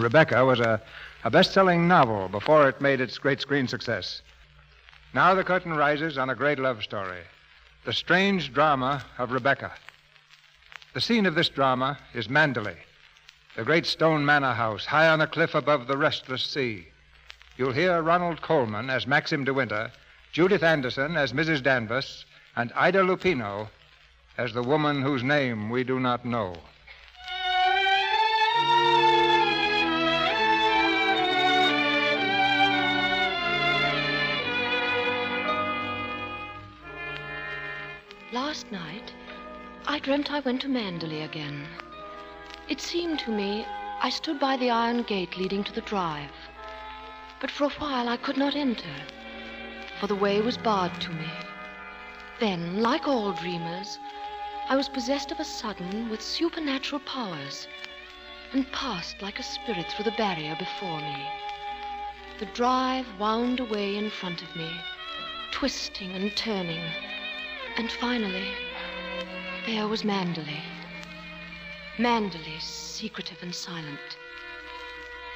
Rebecca was a best-selling novel before it made its great screen success. Now the curtain rises on a great love story, the strange drama of Rebecca. The scene of this drama is Manderley, the great stone manor house high on a cliff above the restless sea. You'll hear Ronald Colman as Maxim de Winter, Judith Anderson as Mrs. Danvers, and Ida Lupino as the woman whose name we do not know. Last night, I dreamt I went to Manderley again. It seemed to me I stood by the iron gate leading to the drive. But for a while I could not enter, for the way was barred to me. Then, like all dreamers, I was possessed of a sudden with supernatural powers and passed like a spirit through the barrier before me. The drive wound away in front of me, twisting and turning, and finally, there was Manderley. Manderley, secretive and silent.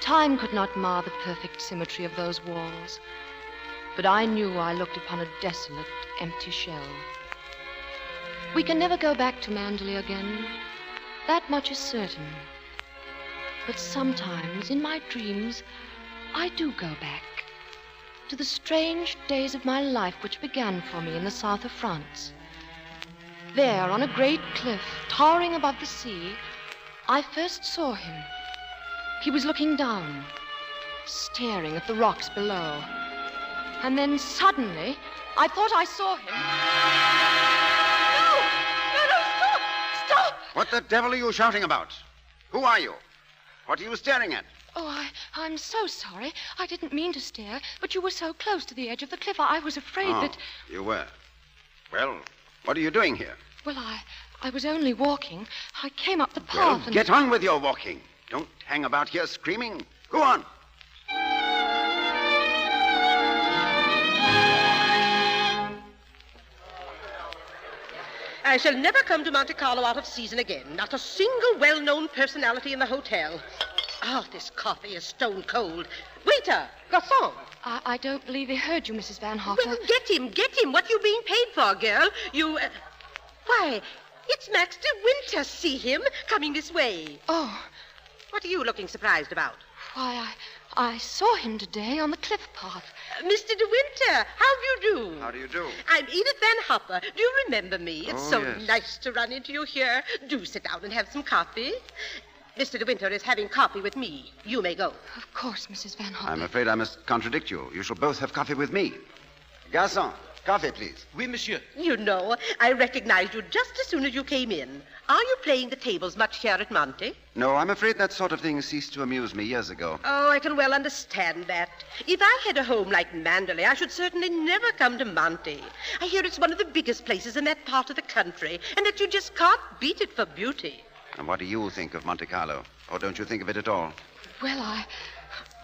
Time could not mar the perfect symmetry of those walls, but I knew I looked upon a desolate, empty shell. We can never go back to Manderley again. That much is certain. But sometimes, in my dreams, I do go back to the strange days of my life which began for me in the south of France. There, on a great cliff, towering above the sea, I first saw him. He was looking down, staring at the rocks below. And then suddenly, I thought I saw him. No, stop! What the devil are you shouting about? Who are you? What are you staring at? Oh, I'm so sorry. I didn't mean to stare, but you were so close to the edge of the cliff, I was afraid that... You were. Well, what are you doing here? Well, I was only walking. I came up the path Well, get on with your walking. Don't hang about here screaming. Go on. I shall never come to Monte Carlo out of season again. Not a single well-known personality in the hotel. This coffee is stone cold. Waiter, garçon. I don't believe he heard you, Mrs. Van Hopper. Well, get him. What you being paid for, girl? Why, it's Max de Winter. See him coming this way. Oh. What are you looking surprised about? Why, I saw him today on the cliff path. Mr. de Winter, how do you do? How do you do? I'm Edith Van Hopper. Do you remember me? It's so yes. nice to run into you here. Do sit down and have some coffee. Mr. de Winter is having coffee with me. You may go. Of course, Mrs. Van Hopper. I'm afraid I must contradict you. You shall both have coffee with me. Garçon, coffee, please. Oui, monsieur. You know, I recognized you just as soon as you came in. Are you playing the tables much here at Monte? No, I'm afraid that sort of thing ceased to amuse me years ago. Oh, I can well understand that. If I had a home like Manderley, I should certainly never come to Monte. I hear it's one of the biggest places in that part of the country, and that you just can't beat it for beauty. And what do you think of Monte Carlo? Or don't you think of it at all? Well,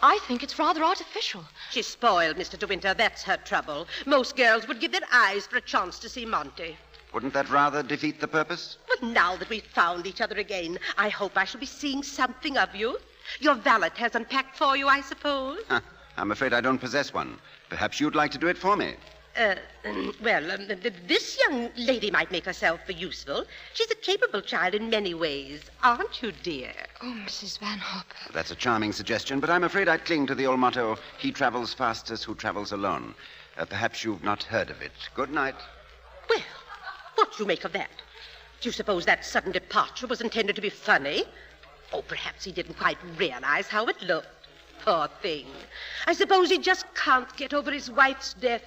I think it's rather artificial. She's spoiled, Mr. De Winter. That's her trouble. Most girls would give their eyes for a chance to see Monte. Wouldn't that rather defeat the purpose? But now that we've found each other again, I hope I shall be seeing something of you. Your valet has unpacked for you, I suppose? I'm afraid I don't possess one. Perhaps you'd like to do it for me. This young lady might make herself useful. She's a capable child in many ways, aren't you, dear? Oh, Mrs. Van Hopper. That's a charming suggestion, but I'm afraid I'd cling to the old motto, he travels fastest who travels alone. Perhaps you've not heard of it. Good night. Well, what do you make of that? Do you suppose that sudden departure was intended to be funny? Oh, perhaps he didn't quite realize how it looked. Poor thing. I suppose he just can't get over his wife's death.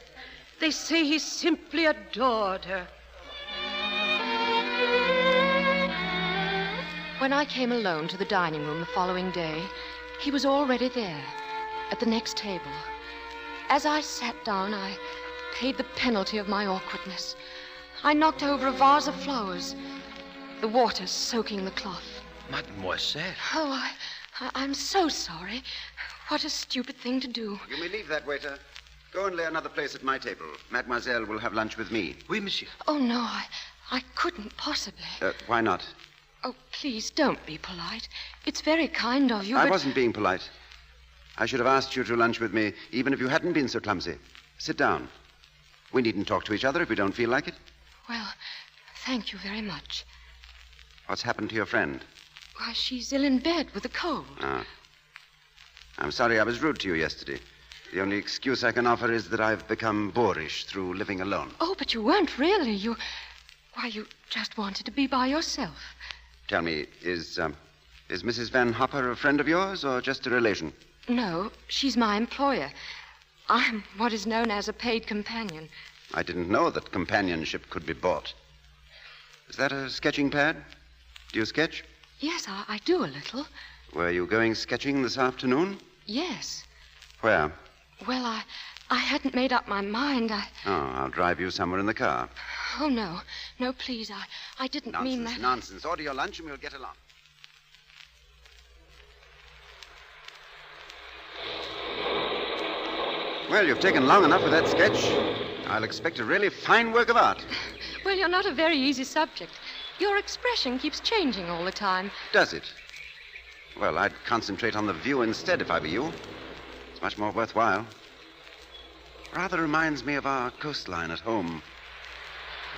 They say he simply adored her. When I came alone to the dining room the following day, he was already there, at the next table. As I sat down, I paid the penalty of my awkwardness. I knocked over a vase of flowers, the water soaking the cloth. Mademoiselle. Oh, I'm so sorry. What a stupid thing to do. You may leave that, waiter. Go and lay another place at my table. Mademoiselle will have lunch with me. Oui, monsieur. Oh, no, I couldn't possibly. Why not? Oh, please, don't be polite. It's very kind of you, I but... wasn't being polite. I should have asked you to lunch with me, even if you hadn't been so clumsy. Sit down. We needn't talk to each other if we don't feel like it. Well, thank you very much. What's happened to your friend? Why, she's ill in bed with a cold. Ah. I'm sorry I was rude to you yesterday. The only excuse I can offer is that I've become boorish through living alone. Oh, but you weren't really. Why, you just wanted to be by yourself. Tell me, is Mrs. Van Hopper a friend of yours or just a relation? No, she's my employer. I'm what is known as a paid companion. I didn't know that companionship could be bought. Is that a sketching pad? Do you sketch? Yes, I do a little. Were you going sketching this afternoon? Yes. Where? Well, I hadn't made up my mind. Oh, I'll drive you somewhere in the car. Oh, no. No, please, I didn't mean that. Nonsense. Order your lunch and we'll get along. Well, you've taken long enough with that sketch. I'll expect a really fine work of art. Well, you're not a very easy subject. Your expression keeps changing all the time. Does it? Well, I'd concentrate on the view instead if I were you. It's much more worthwhile. Rather reminds me of our coastline at home.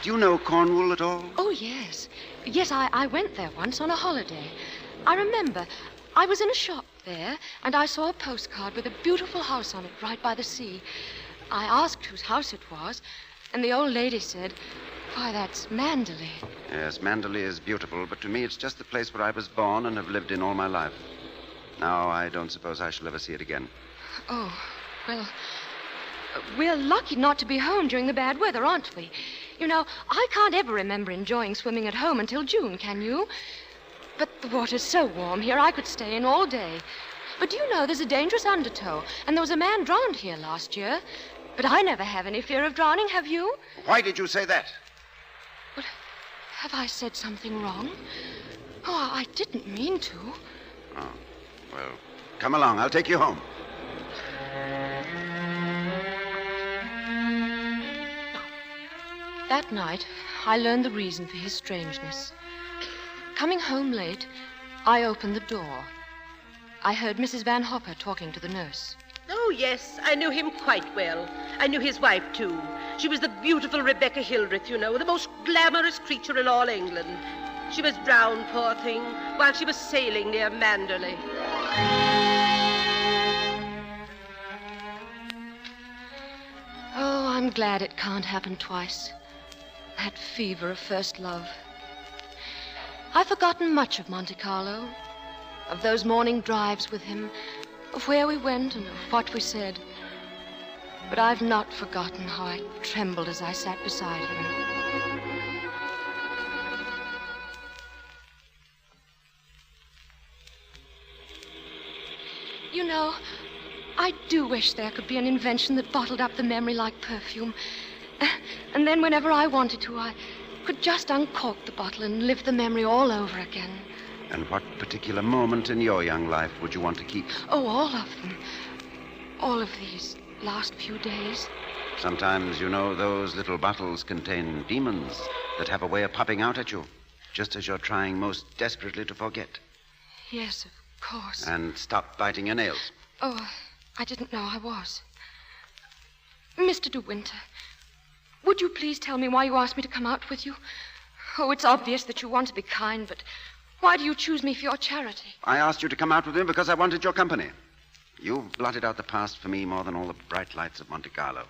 Do you know Cornwall at all? Oh, yes. Yes, I went there once on a holiday. I remember. I was in a shop there, and I saw a postcard with a beautiful house on it right by the sea. I asked whose house it was, and the old lady said, "Why, that's Manderley." Yes, Manderley is beautiful, but to me it's just the place where I was born and have lived in all my life. Now, I don't suppose I shall ever see it again. Oh, well, we're lucky not to be home during the bad weather, aren't we? You know, I can't ever remember enjoying swimming at home until June, can you? But the water's so warm here, I could stay in all day. But do you know, there's a dangerous undertow, and there was a man drowned here last year. But I never have any fear of drowning, have you? Why did you say that? Well, have I said something wrong? Oh, I didn't mean to. Oh, well, come along. I'll take you home. That night, I learned the reason for his strangeness. Coming home late, I opened the door. I heard Mrs. Van Hopper talking to the nurse. Oh, yes, I knew him quite well. I knew his wife, too. She was the beautiful Rebecca Hildreth, you know, the most glamorous creature in all England. She was drowned, poor thing, while she was sailing near Manderley. Oh, I'm glad it can't happen twice. That fever of first love. I've forgotten much of Monte Carlo, of those morning drives with him, of where we went and of what we said. But I've not forgotten how I trembled as I sat beside him. You know, I do wish there could be an invention that bottled up the memory like perfume. And then whenever I wanted to, I could just uncork the bottle and live the memory all over again. And what particular moment in your young life would you want to keep? Oh, all of them. All of these last few days. Sometimes, you know, those little bottles contain demons that have a way of popping out at you, just as you're trying most desperately to forget. Yes, of course. And stop biting your nails. Oh, I didn't know I was. Mr. De Winter, would you please tell me why you asked me to come out with you? Oh, it's obvious that you want to be kind, but why do you choose me for your charity? I asked you to come out with me because I wanted your company. You've blotted out the past for me more than all the bright lights of Monte Carlo.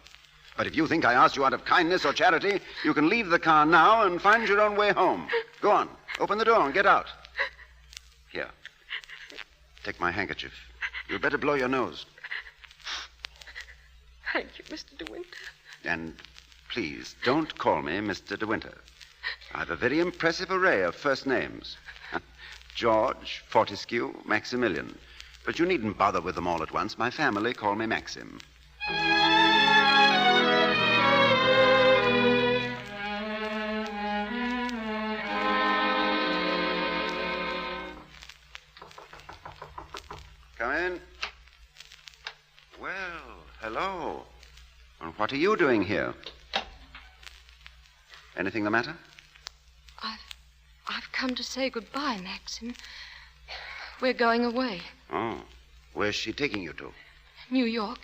But if you think I asked you out of kindness or charity, you can leave the car now and find your own way home. Go on. Open the door and get out. Here. Take my handkerchief. You'd better blow your nose. Thank you, Mr. De Winter. And please, don't call me Mr. De Winter. I've a very impressive array of first names. George, Fortescue, Maximilian. But you needn't bother with them all at once. My family call me Maxim. Come in. Well, hello. And what are you doing here? Anything the matter? I've come to say goodbye, Maxim. We're going away. Oh, where's she taking you to? New York.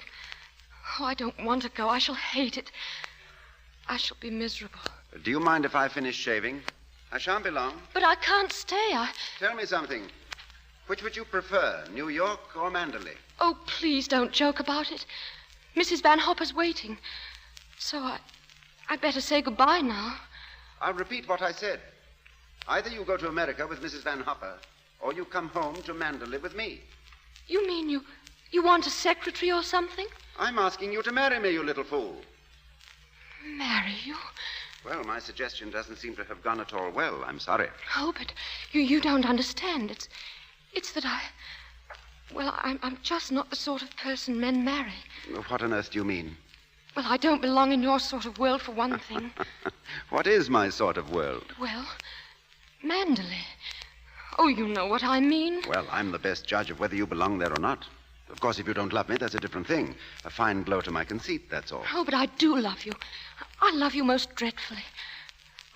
Oh, I don't want to go. I shall hate it. I shall be miserable. Do you mind if I finish shaving? I shan't be long. But I can't stay. Tell me something. Which would you prefer, New York or Mandalay? Oh, please don't joke about it. Mrs. Van Hopper's waiting. So I'd better say goodbye now. I'll repeat what I said. Either you go to America with Mrs. Van Hopper, or you come home to Mandalay with me. You mean you want a secretary or something? I'm asking you to marry me, you little fool. Marry you? Well, my suggestion doesn't seem to have gone at all well. I'm sorry. Oh, but you don't understand. It's that I'm just not the sort of person men marry. What on earth do you mean? Well, I don't belong in your sort of world, for one thing. What is my sort of world? Well, Mandalay. Oh, you know what I mean. Well, I'm the best judge of whether you belong there or not. Of course, if you don't love me, that's a different thing. A fine blow to my conceit, that's all. Oh, but I do love you. I love you most dreadfully.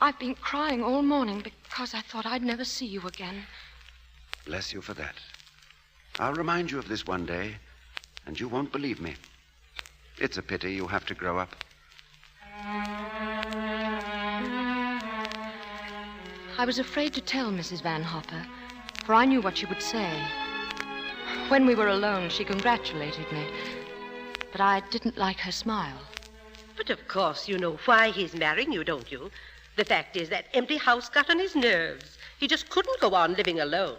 I've been crying all morning because I thought I'd never see you again. Bless you for that. I'll remind you of this one day, and you won't believe me. It's a pity you have to grow up. I was afraid to tell Mrs. Van Hopper, for I knew what she would say. When we were alone, she congratulated me, but I didn't like her smile. But of course you know why he's marrying you, don't you? The fact is that empty house got on his nerves. He just couldn't go on living alone.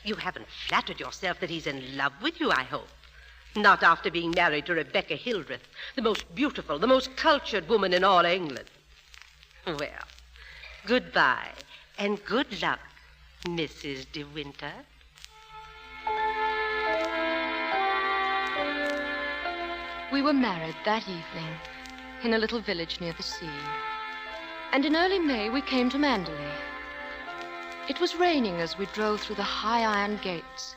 You haven't flattered yourself that he's in love with you, I hope. Not after being married to Rebecca Hildreth, the most beautiful, the most cultured woman in all England. Well, goodbye and good luck, Mrs. De Winter. We were married that evening in a little village near the sea. And in early May, we came to Mandalay. It was raining as we drove through the high iron gates.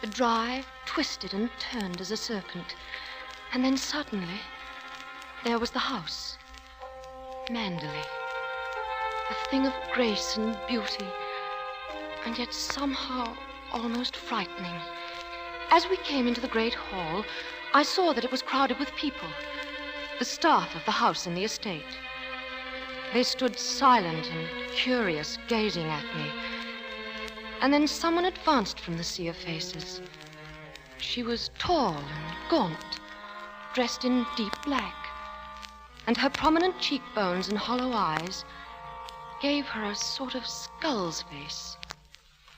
The drive twisted and turned as a serpent. And then suddenly, there was the house. Mandalay. A thing of grace and beauty, and yet somehow almost frightening. As we came into the great hall, I saw that it was crowded with people, the staff of the house and the estate. They stood silent and curious, gazing at me. And then someone advanced from the sea of faces. She was tall and gaunt, dressed in deep black, and her prominent cheekbones and hollow eyes gave her a sort of skull's face.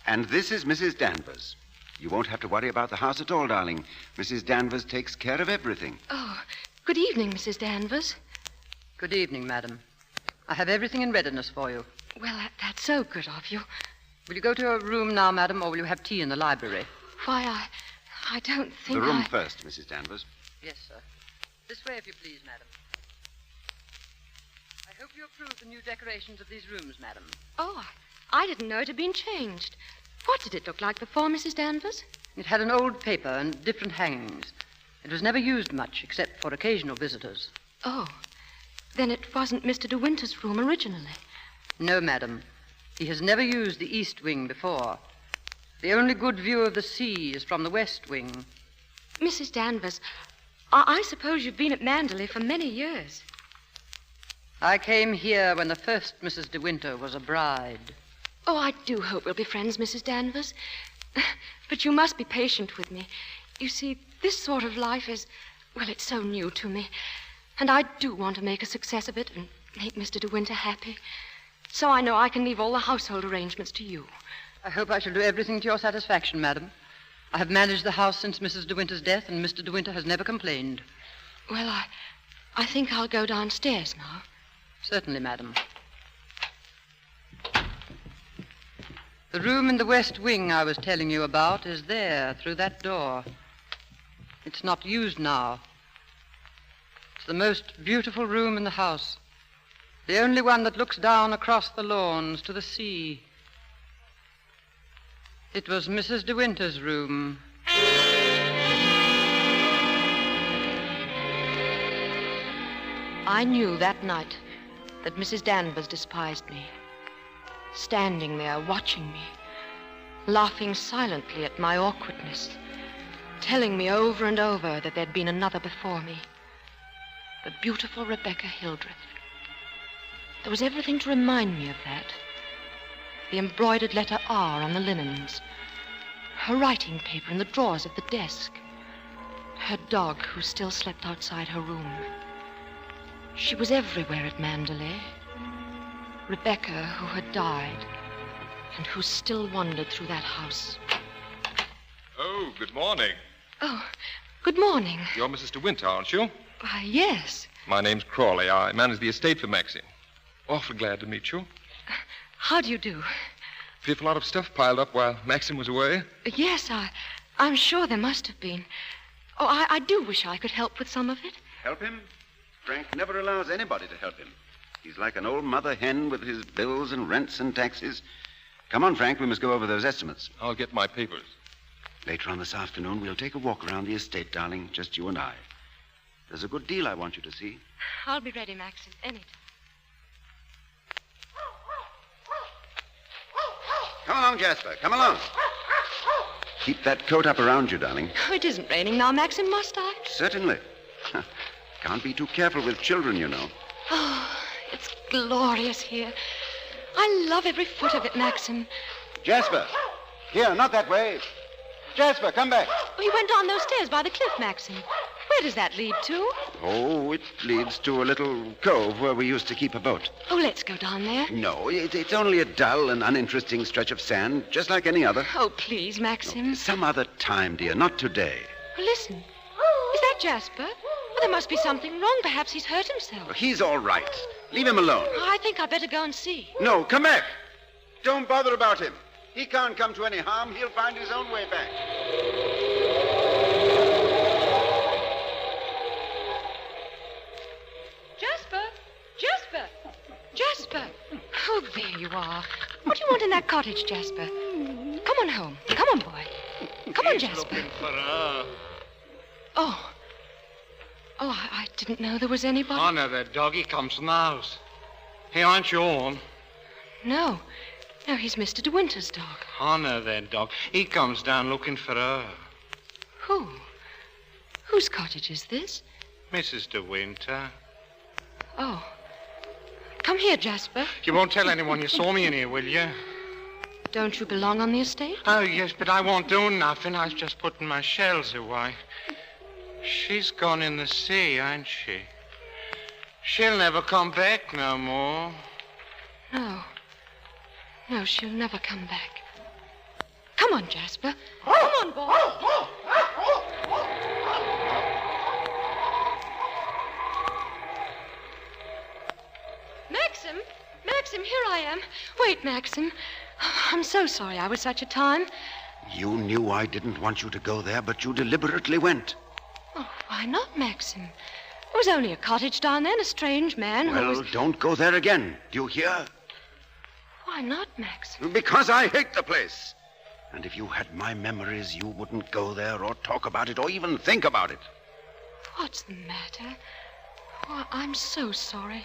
And this is Mrs. Danvers. You won't have to worry about the house at all, darling. Mrs. Danvers takes care of everything. Oh, good evening, Mrs. Danvers. Good evening, madam. I have everything in readiness for you. Well, that's so good of you. Will you go to your room now, madam, or will you have tea in the library? Why, I don't think The room first, Mrs. Danvers. Yes, sir. This way, if you please, madam. I hope you approve the new decorations of these rooms, madam. Oh, I didn't know it had been changed. What did it look like before, Mrs. Danvers? It had an old paper and different hangings. It was never used much, except for occasional visitors. Oh, then it wasn't Mr. De Winter's room originally. No, madam. He has never used the east wing before. The only good view of the sea is from the west wing. Mrs. Danvers, I suppose you've been at Mandalay for many years. I came here when the first Mrs. De Winter was a bride. Oh, I do hope we'll be friends, Mrs. Danvers. But you must be patient with me. You see, this sort of life is, well, it's so new to me. And I do want to make a success of it and make Mr. De Winter happy. So I know I can leave all the household arrangements to you. I hope I shall do everything to your satisfaction, madam. I have managed the house since Mrs. De Winter's death, and Mr. De Winter has never complained. Well, I think I'll go downstairs now. Certainly, madam. The room in the west wing I was telling you about is there, through that door. It's not used now. It's the most beautiful room in the house. The only one that looks down across the lawns to the sea. It was Mrs. De Winter's room. I knew that night that Mrs. Danvers despised me. standing there watching me, laughing silently at my awkwardness, telling me over and over that there'd been another before me, the beautiful Rebecca Hildreth. There was everything to remind me of that. The embroidered letter R on the linens, her writing paper in the drawers of the desk, her dog who still slept outside her room. She was everywhere at Mandalay. Rebecca who had died and who still wandered through that house. Oh, good morning. Oh, good morning. You're Mrs. De Winter, aren't you? Why, yes. My name's Crawley. I manage the estate for Maxim. Awfully glad to meet you. How do you do? Fearful lot of stuff piled up while Maxim was away. Yes, I'm sure there must have been. Oh, I do wish I could help with some of it. Help him? Frank never allows anybody to help him. He's like an old mother hen with his bills and rents and taxes. Come on, Frank, we must go over those estimates. I'll get my papers. Later on this afternoon, we'll take a walk around the estate, darling, just you and I. There's a good deal I want you to see. I'll be ready, Maxim, anytime. Come along, Jasper, come along. Keep that coat up around you, darling. Oh, it isn't raining now, Maxim, must I? Certainly. Can't be too careful with children, you know. Oh, it's glorious here. I love every foot of it, Maxim. Jasper! Here, not that way. Jasper, come back. Oh, he went down those stairs by the cliff, Maxim. Where does that lead to? Oh, it leads to a little cove where we used to keep a boat. Oh, let's go down there. No, it's only a dull and uninteresting stretch of sand, just like any other. Oh, please, Maxim. Some other time, dear, not today. Oh, listen. Is that Jasper? Oh, there must be something wrong. Perhaps he's hurt himself. He's all right. Leave him alone. Oh, I think I'd better go and see. No, come back. Don't bother about him. He can't come to any harm. He'll find his own way back. Jasper! Jasper! Jasper! Oh, there you are. What do you want in that cottage, Jasper? Come on home. Come on, boy. Come on, Jasper. Oh. Oh, I didn't know there was anybody. Oh, no, that doggy comes from the house. He aren't your own. No. No, he's Mr. De Winter's dog. Oh, no, that dog. He comes down looking for her. Who? Whose cottage is this? Mrs. De Winter. Oh. Come here, Jasper. You won't tell anyone you saw me in here, will you? Don't you belong on the estate? Oh, yes, but I won't do nothing. I was just putting my shells away. She's gone in the sea, ain't she? She'll never come back no more. No. No, she'll never come back. Come on, Jasper. Come on, boy. Maxim! Maxim, here I am. Wait, Maxim. I'm so sorry I was such a time. You knew I didn't want you to go there, but you deliberately went. Oh, why not, Maxim? There was only a cottage down there and a strange man who Well, was... don't go there again. Do you hear? Why not, Maxim? Because I hate the place. And if you had my memories, you wouldn't go there or talk about it or even think about it. What's the matter? Oh, I'm so sorry.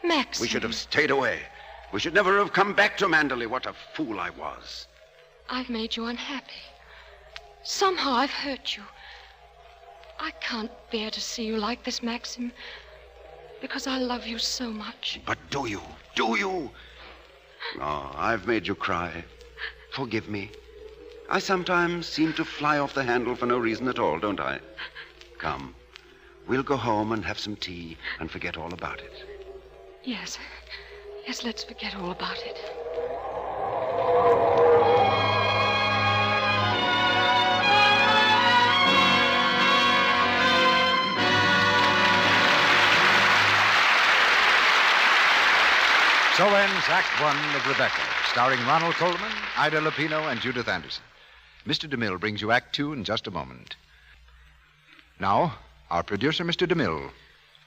Maxim. We should have stayed away. We should never have come back to Mandalay. What a fool I was. I've made you unhappy. Somehow I've hurt you. I can't bear to see you like this, Maxim, because I love you so much. But do you? Do you? Oh, I've made you cry. Forgive me. I sometimes seem to fly off the handle for no reason at all, don't I? Come. We'll go home and have some tea and forget all about it. Yes. Yes, let's forget all about it. So ends Act One of Rebecca, starring Ronald Colman, Ida Lupino, and Judith Anderson. Mr. DeMille brings you Act Two in just a moment. Now, our producer, Mr. DeMille.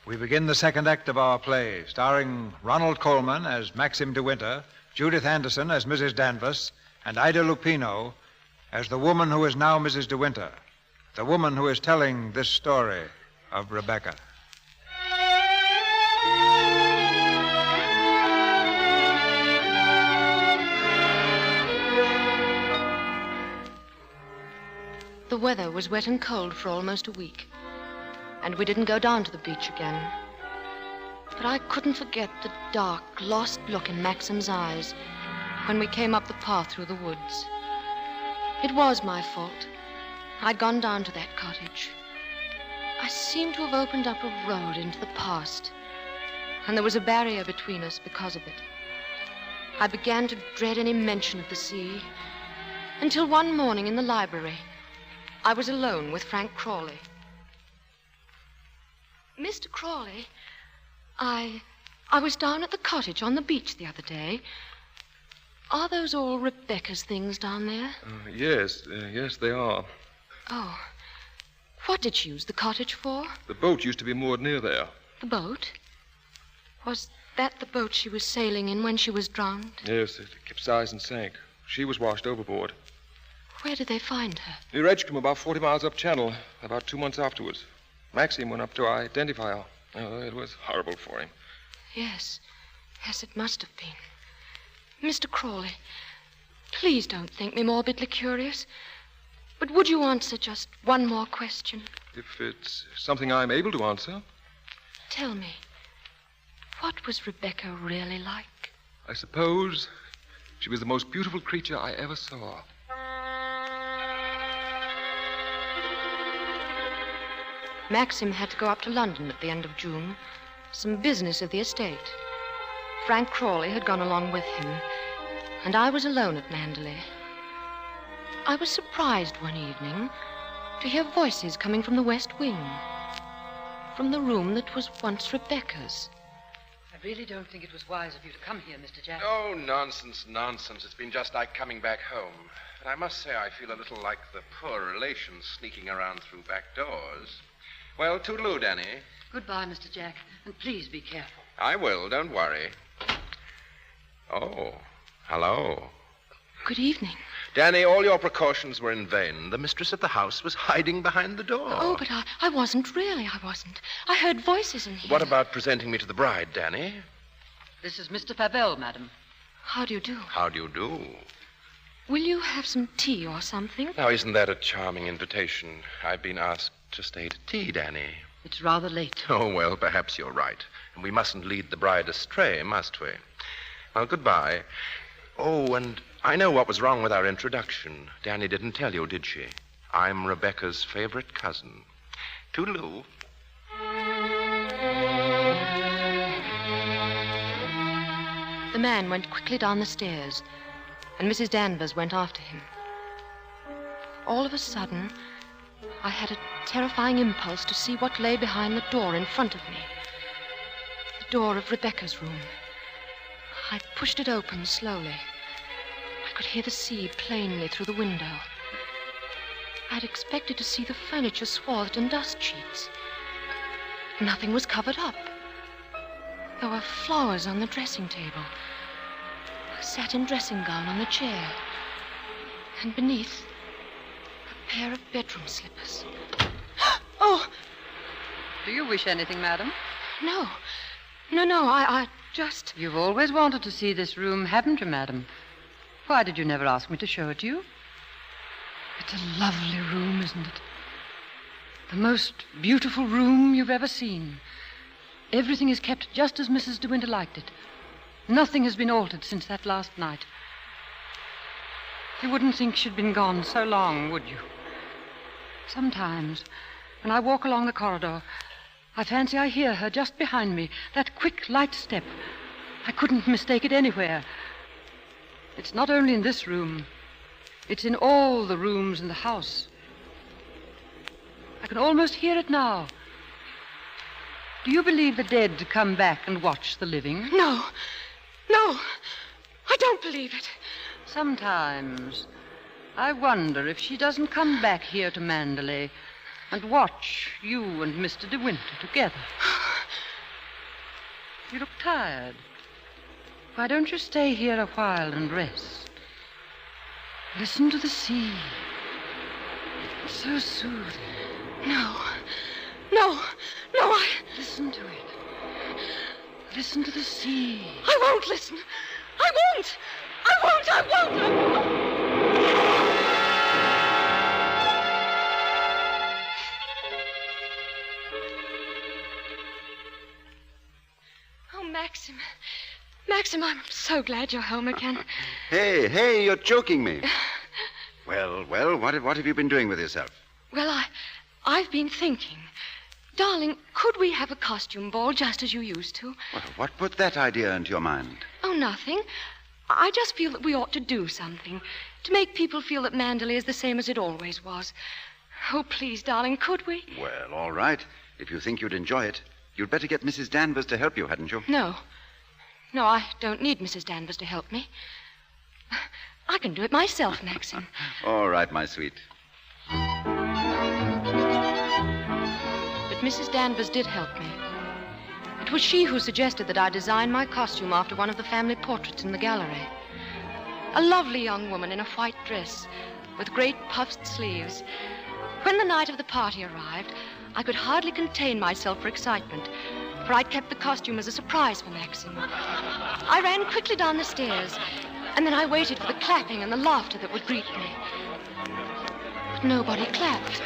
We begin the second act of our play, starring Ronald Colman as Maxim De Winter, Judith Anderson as Mrs. Danvers, and Ida Lupino as the woman who is now Mrs. De Winter, the woman who is telling this story of Rebecca. the weather was wet and cold for almost a week, and we didn't go down to the beach again. But I couldn't forget the dark, lost look in Maxim's eyes when we came up the path through the woods. It was my fault. I'd gone down to that cottage. I seemed to have opened up a road into the past, and there was a barrier between us because of it. I began to dread any mention of the sea, until one morning in the library, I was alone with Frank Crawley. Mr. Crawley, I was down at the cottage on the beach the other day. Are those all Rebecca's things down there? Yes, they are. Oh. What did she use the cottage for? The boat used to be moored near there. The boat? Was that the boat she was sailing in when she was drowned? Yes, it capsized and sank. She was washed overboard. Where did they find her? Near Edgecombe, about 40 miles up channel, about 2 months afterwards. Maxim went up to identify her. Oh, it was horrible for him. Yes, it must have been. Mr. Crawley, please don't think me morbidly curious, but would you answer just one more question? If it's something I'm able to answer. Tell me, what was Rebecca really like? I suppose she was the most beautiful creature I ever saw. Maxim had to go up to London at the end of June. Some business of the estate. Frank Crawley had gone along with him, and I was alone at Mandalay. I was surprised one evening to hear voices coming from the west wing, from the room that was once Rebecca's. I really don't think it was wise of you to come here, Mr. Jack. Oh, nonsense. It's been just like coming back home. And I must say I feel a little like the poor relations sneaking around through back doors. Well, toodaloo, Danny. Goodbye, Mr. Jack, and please be careful. I will, don't worry. Oh, hello. Good evening. Danny, all your precautions were in vain. The mistress of the house was hiding behind the door. Oh, but I wasn't really. I wasn't. I heard voices in here. What about presenting me to the bride, Danny? This is Mr. Favell, madam. How do you do? How do you do? Will you have some tea or something? Now, isn't that a charming invitation? I've been asked to stay to tea, Danny. It's rather late. Oh, well, perhaps you're right. And we mustn't lead the bride astray, must we? Well, goodbye. Oh, and I know what was wrong with our introduction. Danny didn't tell you, did she? I'm Rebecca's favorite cousin. Toodaloo. The man went quickly down the stairs, and Mrs. Danvers went after him. All of a sudden, I had a terrifying impulse to see what lay behind the door in front of me. The door of Rebecca's room. I pushed it open slowly. I could hear the sea plainly through the window. I'd expected to see the furniture swathed in dust sheets. Nothing was covered up. There were flowers on the dressing table, a satin dressing gown on the chair, and beneath, a pair of bedroom slippers. Oh! Do you wish anything, madam? No. No, I just... You've always wanted to see this room, haven't you, madam? Why did you never ask me to show it to you? It's a lovely room, isn't it? The most beautiful room you've ever seen. Everything is kept just as Mrs. De Winter liked it. Nothing has been altered since that last night. You wouldn't think she'd been gone so long, would you? Sometimes, when I walk along the corridor, I fancy I hear her just behind me, that quick, light step. I couldn't mistake it anywhere. It's not only in this room. It's in all the rooms in the house. I can almost hear it now. Do you believe the dead to come back and watch the living? No, I don't believe it. Sometimes I wonder if she doesn't come back here to Mandalay and watch you and Mr. De Winter together. You look tired. Why don't you stay here a while and rest? Listen to the sea. It's so soothing. No, Listen to it. Listen to the sea. I won't listen. I won't. Maxim. Maxim, I'm so glad you're home again. Hey, you're joking me. Well, what have you been doing with yourself? Well, I've been thinking. Darling, could we have a costume ball just as you used to? Well, what put that idea into your mind? Oh, nothing. I just feel that we ought to do something to make people feel that Manderley is the same as it always was. Oh, please, darling, could we? Well, all right. If you think you'd enjoy it, you'd better get Mrs. Danvers to help you, hadn't you? No, I don't need Mrs. Danvers to help me. I can do it myself, Maxim. All right, my sweet. But Mrs. Danvers did help me. It was she who suggested that I design my costume after one of the family portraits in the gallery. A lovely young woman in a white dress with great puffed sleeves. When the night of the party arrived, I could hardly contain myself for excitement, for I'd kept the costume as a surprise for Maxim. I ran quickly down the stairs, and then I waited for the clapping and the laughter that would greet me. But nobody clapped.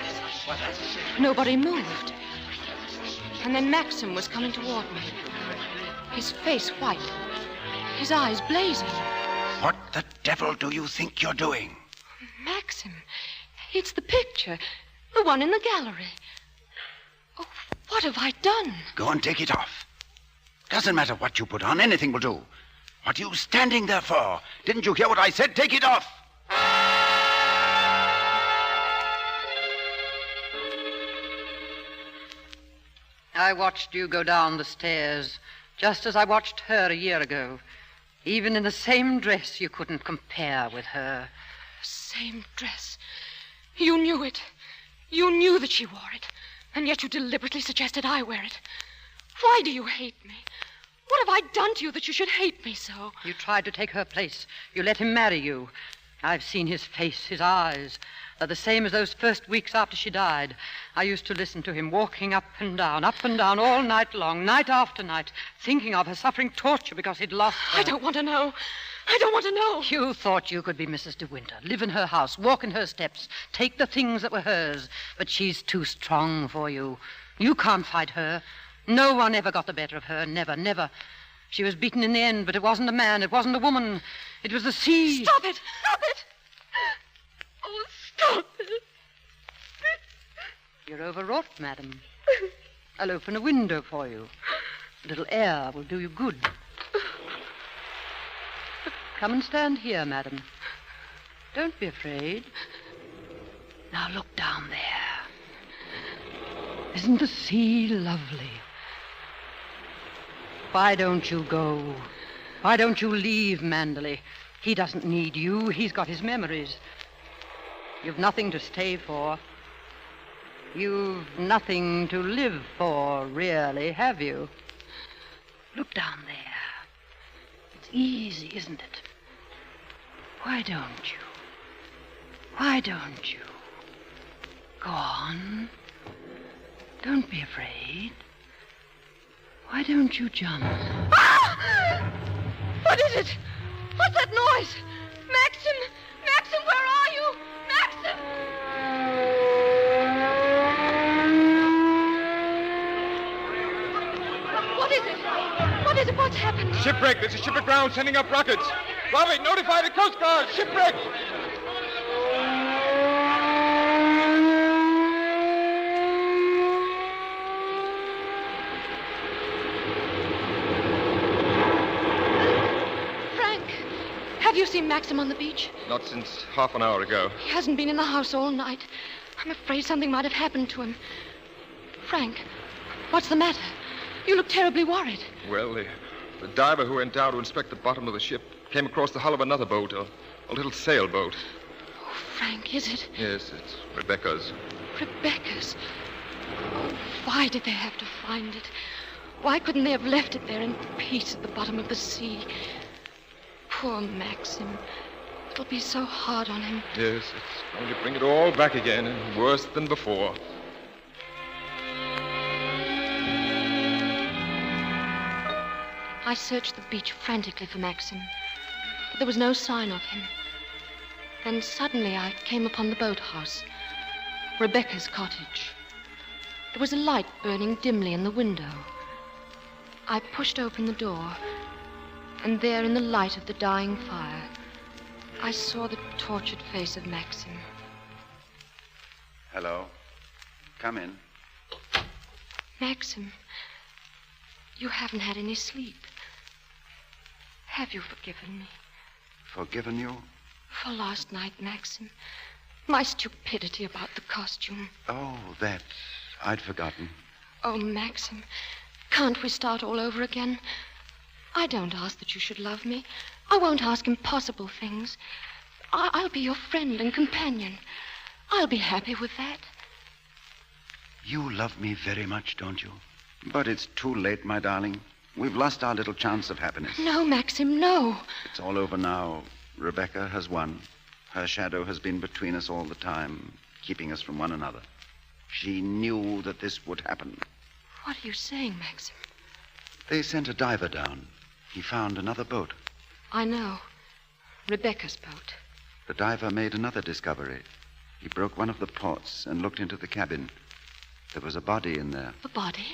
Nobody moved. And then Maxim was coming toward me, his face white, his eyes blazing. What the devil do you think you're doing? Maxim, it's the picture, the one in the gallery. Oh, what have I done? Go and take it off. Doesn't matter what you put on, anything will do. What are you standing there for? Didn't you hear what I said? Take it off! I watched you go down the stairs, just as I watched her a year ago. Even in the same dress, you couldn't compare with her. Same dress. You knew it. You knew that she wore it, and yet you deliberately suggested I wear it. Why do you hate me? What have I done to you that you should hate me so? You tried to take her place. You let him marry you. I've seen his face, his eyes. They're the same as those first weeks after she died. I used to listen to him walking up and down all night long, night after night, thinking of her, suffering torture because he'd lost her. I don't want to know. I don't want to know. You thought you could be Mrs. De Winter, live in her house, walk in her steps, take the things that were hers. But she's too strong for you. You can't fight her. No one ever got the better of her. Never, never. She was beaten in the end, but it wasn't a man. It wasn't a woman. It was the sea. Stop it! Stop it! Oh, stop it! You're overwrought, madam. I'll open a window for you. A little air will do you good. Come and stand here, madam. Don't be afraid. Now look down there. Isn't the sea lovely? Why don't you go? Why don't you leave Manderley? He doesn't need you. He's got his memories. You've nothing to stay for. You've nothing to live for, really, have you? Look down there. It's easy, isn't it? Why don't you? Why don't you? Go on. Don't be afraid. Why don't you jump? Ah! What is it? What's that noise? Maxim! Maxim, where are you? Maxim! What is it? What is it? What's happened? Shipwreck. There's a ship aground sending up rockets. Robbie, notify the Coast Guard. Shipwreck. Have you seen Maxim on the beach? Not since half an hour ago. He hasn't been in the house all night. I'm afraid something might have happened to him. Frank, what's the matter? You look terribly worried. Well, the diver who went down to inspect the bottom of the ship came across the hull of another boat, a little sailboat. Oh, Frank, is it? Yes, it's Rebecca's. Rebecca's? Oh, why did they have to find it? Why couldn't they have left it there in peace at the bottom of the sea? Poor Maxim. It'll be so hard on him. Yes, it's going to bring it all back again, and worse than before. I searched the beach frantically for Maxim, but there was no sign of him. Then suddenly I came upon the boathouse, Rebecca's cottage. There was a light burning dimly in the window. I pushed open the door, and there in the light of the dying fire, I saw the tortured face of Maxim. Hello. Come in. Maxim, you haven't had any sleep. Have you forgiven me? Forgiven you? For last night, Maxim. My stupidity about the costume. Oh, that. I'd forgotten. Oh, Maxim, can't we start all over again? I don't ask that you should love me. I won't ask impossible things. I'll be your friend and companion. I'll be happy with that. You love me very much, don't you? But it's too late, my darling. We've lost our little chance of happiness. No, Maxim, no. It's all over now. Rebecca has won. Her shadow has been between us all the time, keeping us from one another. She knew that this would happen. What are you saying, Maxim? They sent a diver down. He found another boat. I know. Rebecca's boat. The diver made another discovery. He broke one of the ports and looked into the cabin. There was a body in there. A body?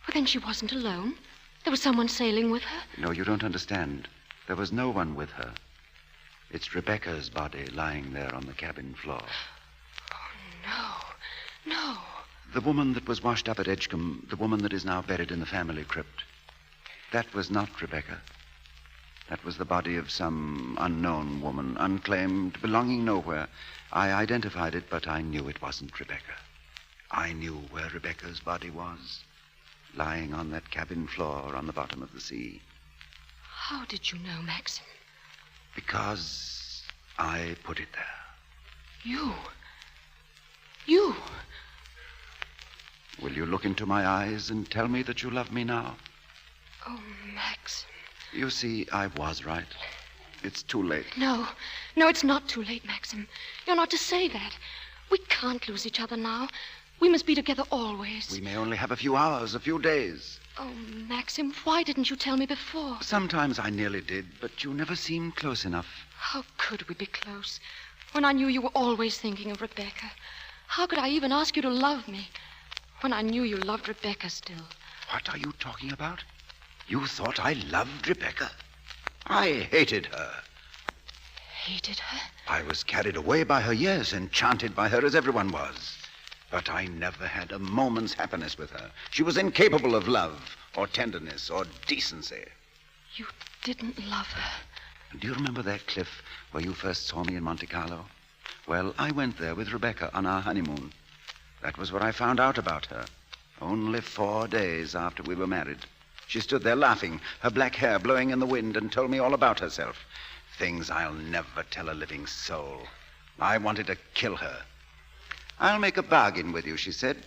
Well, then she wasn't alone. There was someone sailing with her. No, you don't understand. There was no one with her. It's Rebecca's body lying there on the cabin floor. Oh, no. The woman that was washed up at Edgecombe, the woman that is now buried in the family crypt, that was not Rebecca. That was the body of some unknown woman, unclaimed, belonging nowhere. I identified it, but I knew it wasn't Rebecca. I knew where Rebecca's body was, lying on that cabin floor on the bottom of the sea. How did you know, Maxim? Because I put it there. You? Will you look into my eyes and tell me that you love me now? Oh, Maxim. You see, I was right. It's too late. No, it's not too late, Maxim. You're not to say that. We can't lose each other now. We must be together always. We may only have a few hours, a few days. Oh, Maxim, why didn't you tell me before? Sometimes I nearly did, but you never seemed close enough. How could we be close when I knew you were always thinking of Rebecca? How could I even ask you to love me when I knew you loved Rebecca still? What are you talking about? You thought I loved Rebecca? I hated her. Hated her? I was carried away by her, yes, enchanted by her as everyone was. But I never had a moment's happiness with her. She was incapable of love or tenderness or decency. You didn't love her? Do you remember that cliff where you first saw me in Monte Carlo? Well, I went there with Rebecca on our honeymoon. That was what I found out about her. Only 4 days after we were married. She stood there laughing, her black hair blowing in the wind, and told me all about herself. Things I'll never tell a living soul. I wanted to kill her. I'll make a bargain with you, she said.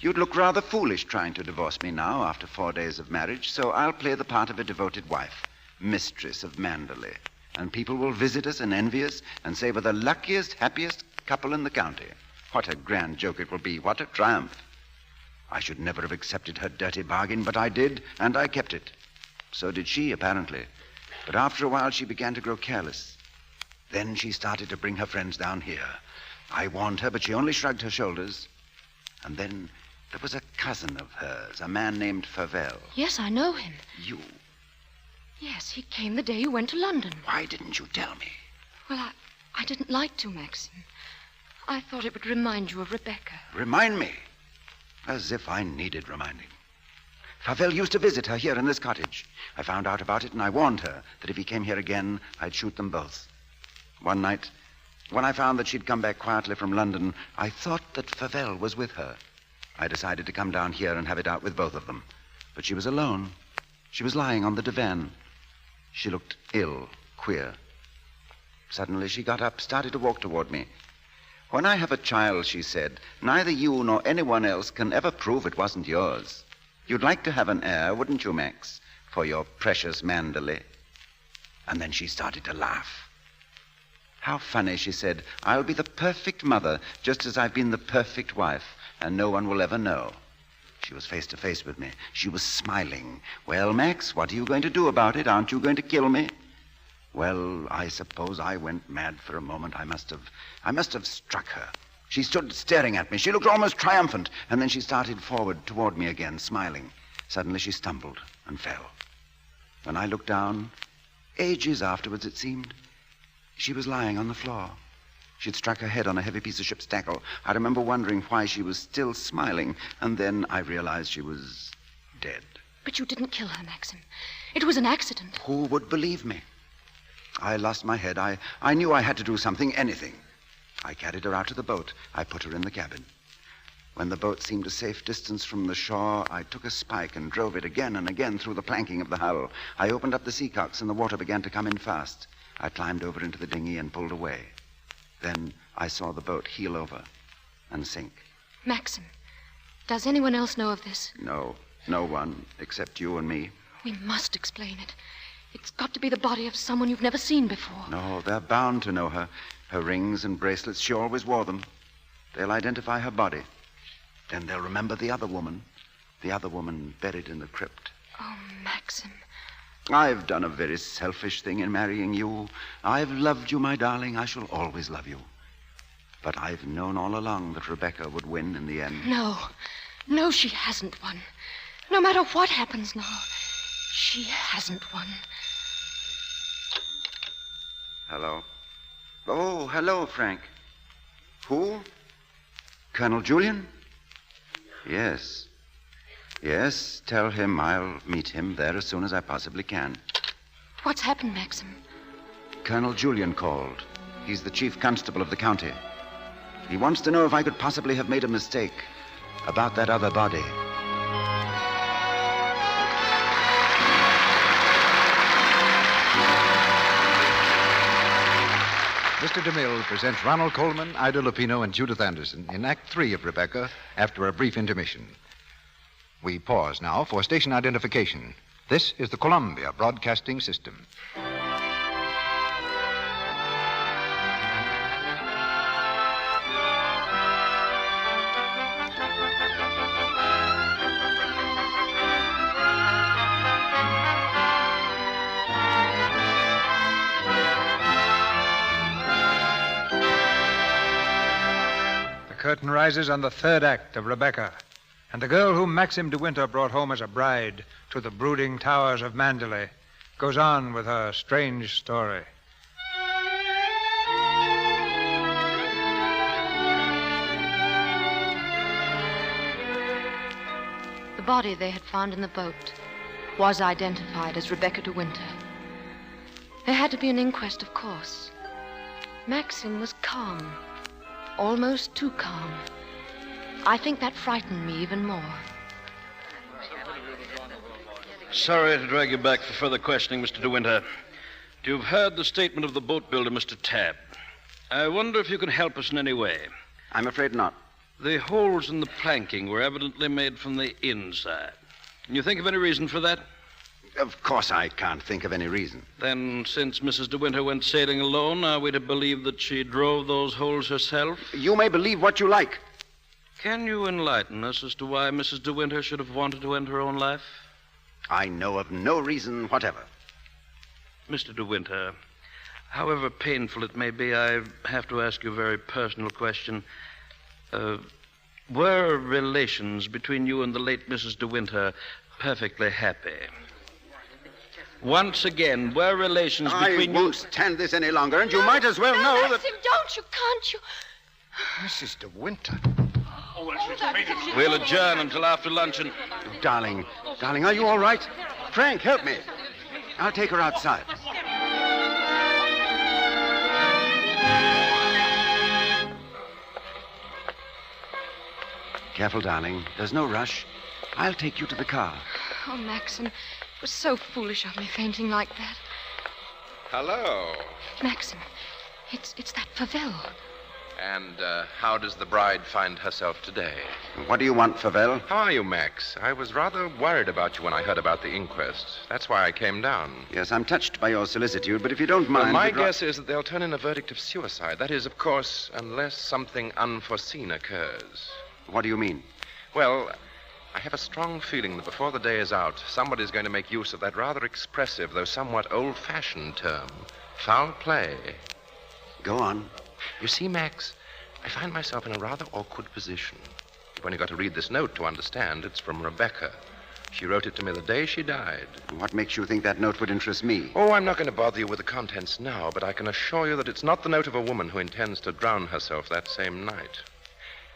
You'd look rather foolish trying to divorce me now after 4 days of marriage, so I'll play the part of a devoted wife, mistress of Manderley. And people will visit us and envy us and say we're the luckiest, happiest couple in the county. What a grand joke it will be. What a triumph. I should never have accepted her dirty bargain, but I did, and I kept it. So did she, apparently. But after a while, she began to grow careless. Then she started to bring her friends down here. I warned her, but she only shrugged her shoulders. And then there was a cousin of hers, a man named Favel. Yes, I know him. You? Yes, he came the day you went to London. Why didn't you tell me? Well, I didn't like to, Maxim. I thought it would remind you of Rebecca. Remind me? As if I needed reminding. Favel used to visit her here in this cottage. I found out about it, and I warned her that if he came here again, I'd shoot them both. One night, when I found that she'd come back quietly from London, I thought that Favel was with her. I decided to come down here and have it out with both of them. But she was alone. She was lying on the divan. She looked ill, queer. Suddenly she got up, started to walk toward me. When I have a child, she said, neither you nor anyone else can ever prove it wasn't yours. You'd like to have an heir, wouldn't you, Max, for your precious Manderley? And then she started to laugh. How funny, she said. I'll be the perfect mother, just as I've been the perfect wife, and no one will ever know. She was face to face with me. She was smiling. Well, Max, what are you going to do about it? Aren't you going to kill me? Well, I suppose I went mad for a moment. I must have struck her. She stood staring at me. She looked almost triumphant, and then she started forward toward me again, smiling. Suddenly she stumbled and fell. When I looked down, ages afterwards it seemed, she was lying on the floor. She'd struck her head on a heavy piece of ship's tackle. I remember wondering why she was still smiling, and then I realized she was dead. But you didn't kill her, Maxim. It was an accident. Who would believe me? I lost my head. I knew I had to do something, anything. I carried her out to the boat. I put her in the cabin. When the boat seemed a safe distance from the shore, I took a spike and drove it again and again through the planking of the hull. I opened up the seacocks and the water began to come in fast. I climbed over into the dinghy and pulled away. Then I saw the boat heel over and sink. Maxim, does anyone else know of this? No one except you and me. We must explain it. It's got to be the body of someone you've never seen before. No, they're bound to know her. Her rings and bracelets, she always wore them. They'll identify her body. Then they'll remember the other woman buried in the crypt. Oh, Maxim. I've done a very selfish thing in marrying you. I've loved you, my darling. I shall always love you. But I've known all along that Rebecca would win in the end. No, she hasn't won. No matter what happens now, she hasn't won. Hello. Oh, hello, Frank. Who? Colonel Julian? Yes, tell him I'll meet him there as soon as I possibly can. What's happened, Maxim? Colonel Julian called. He's the chief constable of the county. He wants to know if I could possibly have made a mistake about that other body. Mr. DeMille presents Ronald Coleman, Ida Lupino, and Judith Anderson in Act 3 of Rebecca after a brief intermission. We pause now for station identification. This is the Columbia Broadcasting System. The curtain rises on the third act of Rebecca, and the girl whom Maxim de Winter brought home as a bride to the brooding towers of Mandalay goes on with her strange story. The body they had found in the boat was identified as Rebecca de Winter. There had to be an inquest, of course. Maxim was calm. Almost too calm. I think that frightened me even more. Sorry to drag you back for further questioning, Mr. De Winter. You've heard the statement of the boat builder, Mr. Tabb. I wonder if you can help us in any way. I'm afraid not. The holes in the planking were evidently made from the inside. Can you think of any reason for that? Of course I can't think of any reason. Then, since Mrs. De Winter went sailing alone, are we to believe that she drove those holes herself? You may believe what you like. Can you enlighten us as to why Mrs. De Winter should have wanted to end her own life? I know of no reason whatever. Mr. De Winter, however painful it may be, I have to ask you a very personal question. Were relations between you and the late Mrs. De Winter perfectly happy? Once again, were relations between you... I won't stand this any longer, and you might as well know that... Maxim, don't you, can't you? Mrs. De Winter. We'll adjourn until after luncheon. Darling, are you all right? Frank, help me. I'll take her outside. Careful, darling. There's no rush. I'll take you to the car. Oh, Maxim, it was so foolish of me fainting like that. Hello. Maxim, it's that Favell. And how does the bride find herself today? What do you want, Favell? How are you, Max? I was rather worried about you when I heard about the inquest. That's why I came down. Yes, I'm touched by your solicitude, but if you don't mind... Well, my guess is that they'll turn in a verdict of suicide. That is, of course, unless something unforeseen occurs. What do you mean? Well, I have a strong feeling that before the day is out, somebody's going to make use of that rather expressive, though somewhat old-fashioned term, foul play. Go on. You see, Max, I find myself in a rather awkward position. You've only got to read this note to understand it's from Rebecca. She wrote it to me the day she died. What makes you think that note would interest me? Oh, I'm not going to bother you with the contents now, but I can assure you that it's not the note of a woman who intends to drown herself that same night.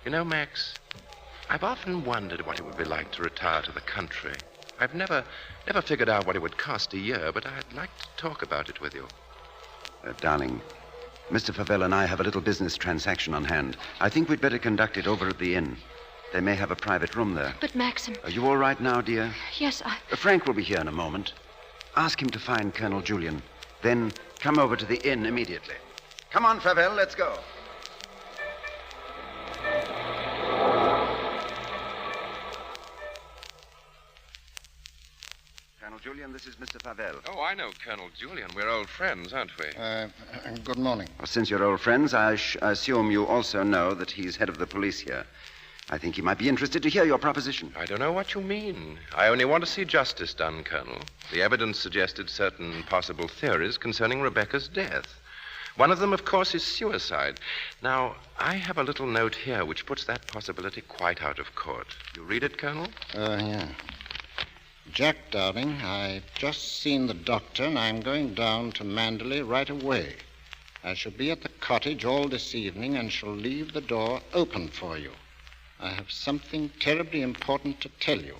You know, Max, I've often wondered what it would be like to retire to the country. I've never figured out what it would cost a year, but I'd like to talk about it with you. Darling, Mr. Favell and I have a little business transaction on hand. I think we'd better conduct it over at the inn. They may have a private room there. But, Maxim... Are you all right now, dear? Yes, Frank will be here in a moment. Ask him to find Colonel Julian. Then come over to the inn immediately. Come on, Favell, let's go. Colonel Julian, this is Mr. Favell. Oh, I know Colonel Julian. We're old friends, aren't we? Good morning. Well, since you're old friends, I assume you also know that he's head of the police here. I think he might be interested to hear your proposition. I don't know what you mean. I only want to see justice done, Colonel. The evidence suggested certain possible theories concerning Rebecca's death. One of them, of course, is suicide. Now, I have a little note here which puts that possibility quite out of court. You read it, Colonel? Yeah. Jack, darling, I've just seen the doctor, and I'm going down to Manderley right away. I shall be at the cottage all this evening and shall leave the door open for you. I have something terribly important to tell you.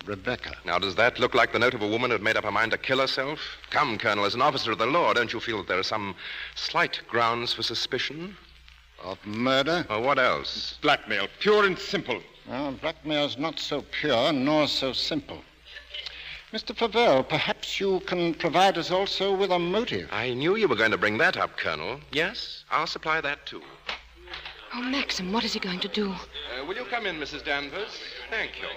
Rebecca. Now, does that look like the note of a woman who'd made up her mind to kill herself? Come, Colonel, as an officer of the law, don't you feel that there are some slight grounds for suspicion? Of murder? Or what else? Blackmail, pure and simple. Well, blackmail's not so pure nor so simple. Mr. Favell, perhaps you can provide us also with a motive. I knew you were going to bring that up, Colonel. Yes, I'll supply that, too. Oh, Maxim, what is he going to do? Will you come in, Mrs. Danvers? Thank you.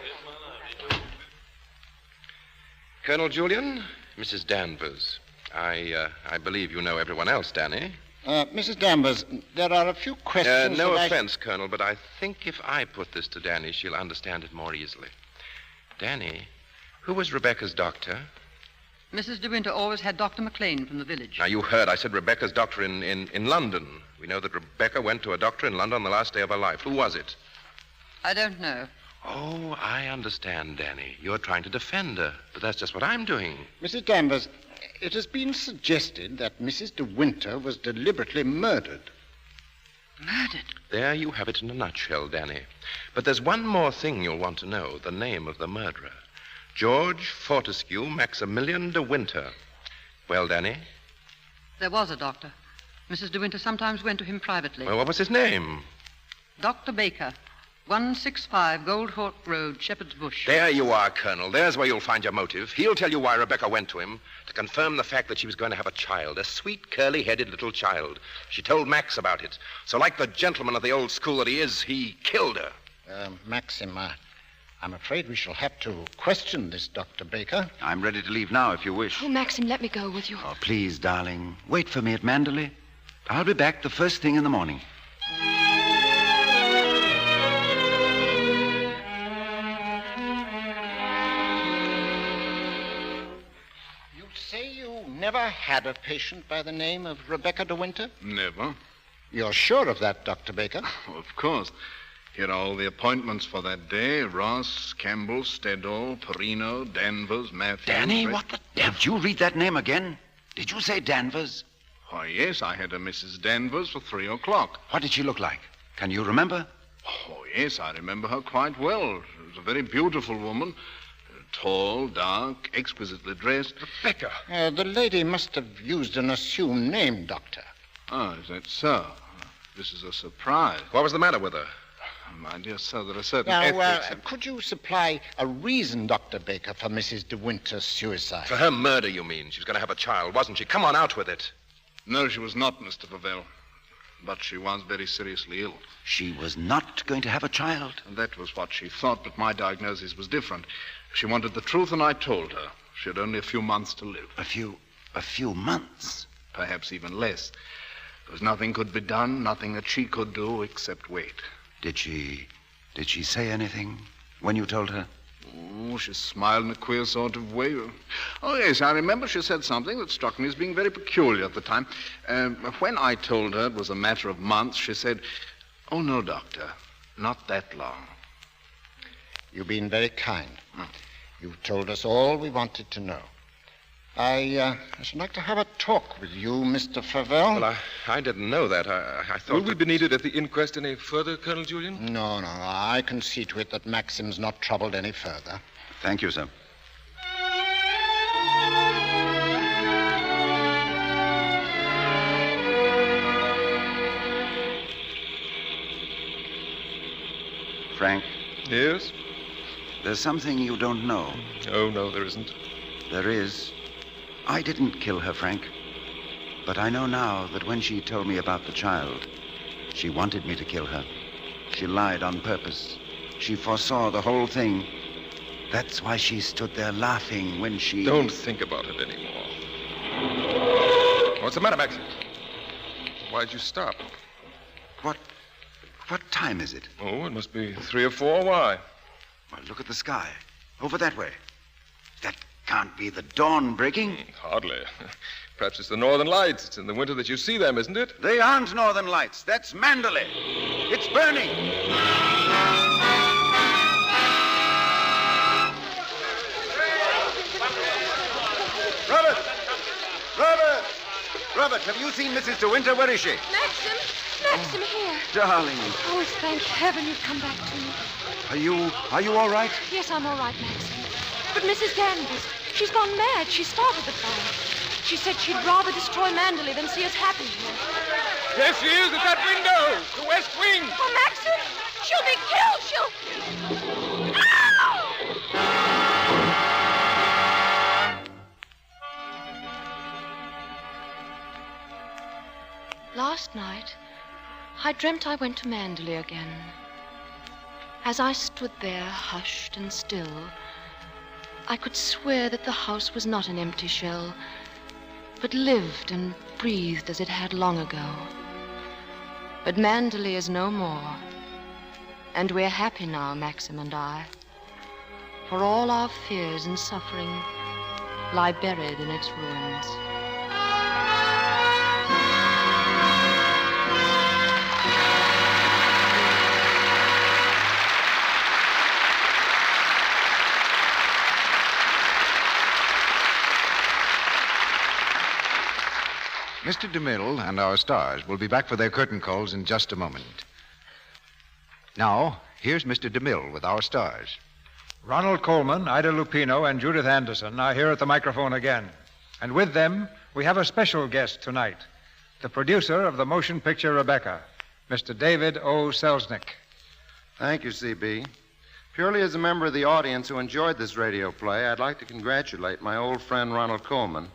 Colonel Julian, Mrs. Danvers. I believe you know everyone else, Danny. Mrs. Danvers, there are a few questions. No offense, Colonel, but I think if I put this to Danny, she'll understand it more easily. Danny, who was Rebecca's doctor? Mrs. De Winter always had Dr. McLean from the village. Now, you heard I said Rebecca's doctor in London. We know that Rebecca went to a doctor in London on the last day of her life. Who was it? I don't know. Oh, I understand, Danny. You're trying to defend her, but that's just what I'm doing. Mrs. Danvers, it has been suggested that Mrs. De Winter was deliberately murdered. Murdered? There you have it in a nutshell, Danny. But there's one more thing you'll want to know, the name of the murderer. George Fortescue Maximilian de Winter. Well, Danny? There was a doctor. Mrs. De Winter sometimes went to him privately. Well, what was his name? Dr. Baker, 165 Goldhawk Road, Shepherd's Bush. There you are, Colonel. There's where you'll find your motive. He'll tell you why Rebecca went to him, to confirm the fact that she was going to have a child, a sweet, curly-headed little child. She told Max about it. So like the gentleman of the old school that he is, he killed her. Maxim, I'm afraid we shall have to question this Dr. Baker. I'm ready to leave now if you wish. Oh, Maxim, let me go with you. Oh, please, darling. Wait for me at Manderley. I'll be back the first thing in the morning. You say you never had a patient by the name of Rebecca De Winter? Never. You're sure of that, Dr. Baker? Of course. Here are all the appointments for that day. Ross, Campbell, Stedall, Perino, Danvers, Matthews... Danny, what the devil? Did you read that name again? Did you say Danvers? Why, yes, I had a Mrs. Danvers for 3 o'clock. What did she look like? Can you remember? Oh, yes, I remember her quite well. She was a very beautiful woman. Tall, dark, exquisitely dressed. Rebecca! The lady must have used an assumed name, Doctor. Ah, is that so? This is a surprise. What was the matter with her? My dear sir, there are certain Now, ethics... could you supply a reason, Dr. Baker, for Mrs. De Winter's suicide? For her murder, you mean? She was going to have a child, wasn't she? Come on, out with it. No, she was not, Mr. Favell. But she was very seriously ill. She was not going to have a child? And that was what she thought, but my diagnosis was different. She wanted the truth, and I told her. She had only a few months to live. A few months? Perhaps even less. There was nothing could be done, nothing that she could do except wait. Did she say anything when you told her? Oh, she smiled in a queer sort of way. Oh, yes, I remember she said something that struck me as being very peculiar at the time. When I told her it was a matter of months, she said, "Oh, no, Doctor, not that long." You've been very kind. You've told us all we wanted to know. I should like to have a talk with you, Mr. Favell. Well, I didn't know that. I thought... Will we be needed at the inquest any further, Colonel Julian? No. I can see to it that Maxim's not troubled any further. Thank you, sir. Frank? Yes? There's something you don't know. Oh, no, there isn't. There is. I didn't kill her, Frank. But I know now that when she told me about the child, she wanted me to kill her. She lied on purpose. She foresaw the whole thing. That's why she stood there laughing when she... Don't think about it anymore. What's the matter, Max? Why'd you stop? What time is it? Oh, it must be 3 or 4. Why? Well, look at the sky. Over that way. That can't be the dawn breaking. Hardly. Perhaps it's the northern lights. It's in the winter that you see them, isn't it? They aren't northern lights. That's Mandalay. It's burning. Robert, have you seen Mrs. De Winter? Where is she? Maxim here. Darling. Oh, thank heaven you've come back to me. Are you all right? Yes, I'm all right, Maxim. But Mrs. Danvers, she's gone mad. She started the fire. She said she'd rather destroy Mandalay than see us happy here. There she is at that window, the west wing. Oh, Maxim, she'll be killed. Ow! Last night, I dreamt I went to Mandalay again. As I stood there, hushed and still, I could swear that the house was not an empty shell, but lived and breathed as it had long ago. But Mandalay is no more, and we're happy now, Maxim and I, for all our fears and suffering lie buried in its ruins. Mr. DeMille and our stars will be back for their curtain calls in just a moment. Now, here's Mr. DeMille with our stars. Ronald Coleman, Ida Lupino, and Judith Anderson are here at the microphone again. And with them, we have a special guest tonight, the producer of the motion picture Rebecca, Mr. David O. Selznick. Thank you, C.B. Purely as a member of the audience who enjoyed this radio play, I'd like to congratulate my old friend Ronald Coleman,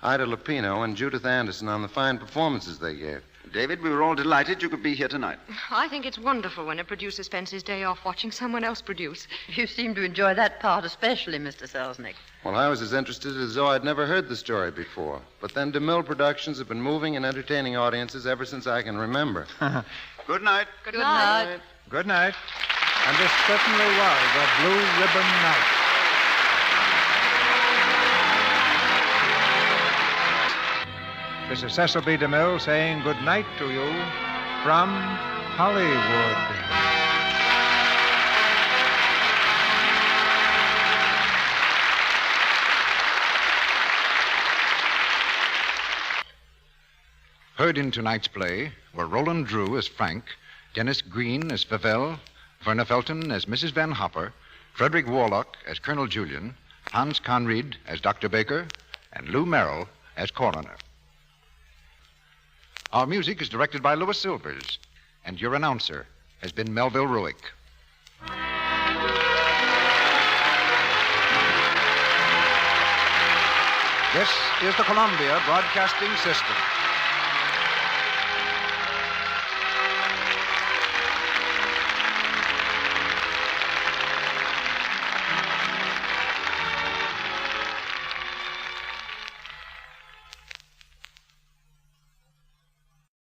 Ida Lupino, and Judith Anderson on the fine performances they gave. David, we were all delighted you could be here tonight. I think it's wonderful when a producer spends his day off watching someone else produce. You seem to enjoy that part especially, Mr. Selznick. Well, I was as interested as though I'd never heard the story before. But then DeMille Productions have been moving and entertaining audiences ever since I can remember. Good night. Good night. Good night. And this certainly was a blue ribbon night. This is Cecil B. DeMille saying good night to you from Hollywood. Heard in tonight's play were Roland Drew as Frank, Dennis Green as Favell, Verna Felton as Mrs. Van Hopper, Frederick Warlock as Colonel Julian, Hans Conried as Dr. Baker, and Lou Merrill as Coroner. Our music is directed by Louis Silvers, and your announcer has been Melville Ruick. This is the Columbia Broadcasting System.